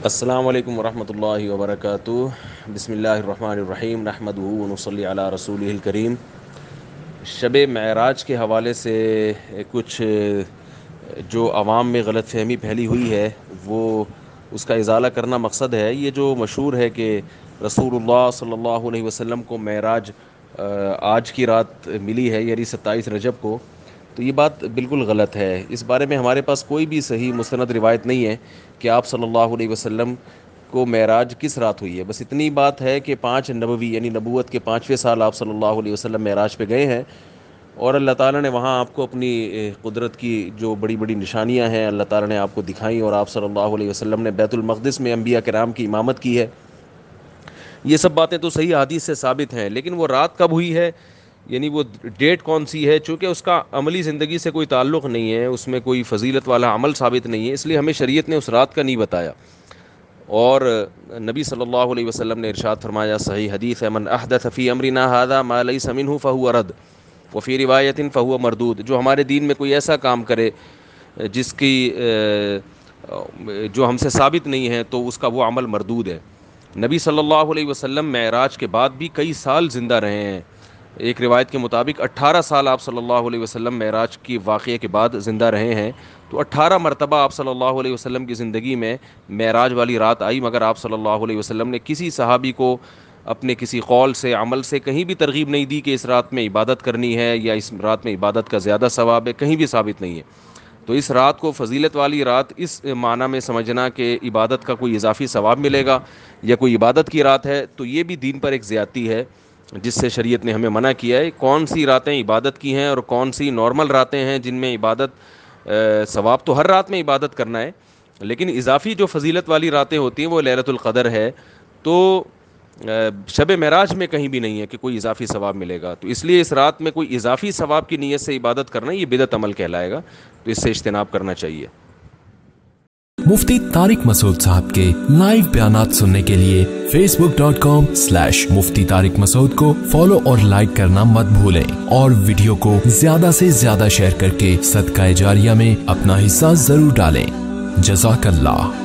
السلام علیکم ورحمۃ اللہ وبرکاتہ۔ بسم اللہ الرحمن الرحیم، نحمدہ ونصلی علی رسولہ الکریم۔ شب معراج کے حوالے سے کچھ جو عوام میں غلط فہمی پھیلی ہوئی ہے وہ اس کا ازالہ کرنا مقصد ہے۔ یہ جو مشہور ہے کہ رسول اللہ صلی اللہ علیہ وسلم کو معراج آج کی رات ملی ہے، یعنی 27 رجب کو، تو یہ بات بالکل غلط ہے۔ اس بارے میں ہمارے پاس کوئی بھی صحیح مستند روایت نہیں ہے کہ آپ صلی اللہ علیہ وسلم کو معراج کس رات ہوئی ہے۔ بس اتنی بات ہے کہ 5 نبوی یعنی نبوت کے 5ویں سال آپ صلی اللہ علیہ وسلم معراج پہ گئے ہیں، اور اللہ تعالیٰ نے وہاں آپ کو اپنی قدرت کی جو بڑی بڑی نشانیاں ہیں اللہ تعالیٰ نے آپ کو دکھائیں، اور آپ صلی اللہ علیہ وسلم نے بیت المقدس میں انبیاء کرام کی امامت کی ہے۔ یہ سب باتیں تو صحیح حدیث سے ثابت ہیں، لیکن وہ رات کب ہوئی ہے، یعنی وہ ڈیٹ کون سی ہے، چونکہ اس کا عملی زندگی سے کوئی تعلق نہیں ہے، اس میں کوئی فضیلت والا عمل ثابت نہیں ہے، اس لیے ہمیں شریعت نے اس رات کا نہیں بتایا۔ اور نبی صلی اللہ علیہ وسلم نے ارشاد فرمایا، صحیح حدیث ہے، من احدث فی امرنا ھذا ما لیس منہ فہو رد وفی روایت فہو مردود۔ جو ہمارے دین میں کوئی ایسا کام کرے جس کی جو ہم سے ثابت نہیں ہے تو اس کا وہ عمل مردود ہے۔ نبی صلی اللہ علیہ وسلم معراج کے بعد بھی کئی سال زندہ رہے ہیں۔ ایک روایت کے مطابق 18 سال آپ صلی اللہ علیہ وسلم معراج کی واقعے کے بعد زندہ رہے ہیں، تو 18 مرتبہ آپ صلی اللہ علیہ وسلم کی زندگی میں معراج والی رات آئی، مگر آپ صلی اللہ علیہ وسلم نے کسی صحابی کو اپنے کسی قول سے عمل سے کہیں بھی ترغیب نہیں دی کہ اس رات میں عبادت کرنی ہے یا اس رات میں عبادت کا زیادہ ثواب ہے، کہیں بھی ثابت نہیں ہے۔ تو اس رات کو فضیلت والی رات اس معنی میں سمجھنا کہ عبادت کا کوئی اضافی ثواب ملے گا یا کوئی عبادت کی رات ہے، تو یہ بھی دین پر ایک زیادتی ہے جس سے شریعت نے ہمیں منع کیا ہے۔ کون سی راتیں عبادت کی ہیں اور کون سی نارمل راتیں ہیں جن میں عبادت ثواب تو ہر رات میں عبادت کرنا ہے، لیکن اضافی جو فضیلت والی راتیں ہوتی ہیں وہ لیلۃ القدر ہے، تو شب معراج میں کہیں بھی نہیں ہے کہ کوئی اضافی ثواب ملے گا، تو اس لیے اس رات میں کوئی اضافی ثواب کی نیت سے عبادت کرنا یہ بدعت عمل کہلائے گا، تو اس سے اجتناب کرنا چاہیے۔ مفتی طارق مسعود صاحب کے لائیو بیانات سننے کے لیے facebook.com/مفتی طارق مسعود کو فالو اور لائک کرنا مت بھولیں، اور ویڈیو کو زیادہ سے زیادہ شیئر کر کے صدقہ جاریہ میں اپنا حصہ ضرور ڈالیں۔ جزاک اللہ۔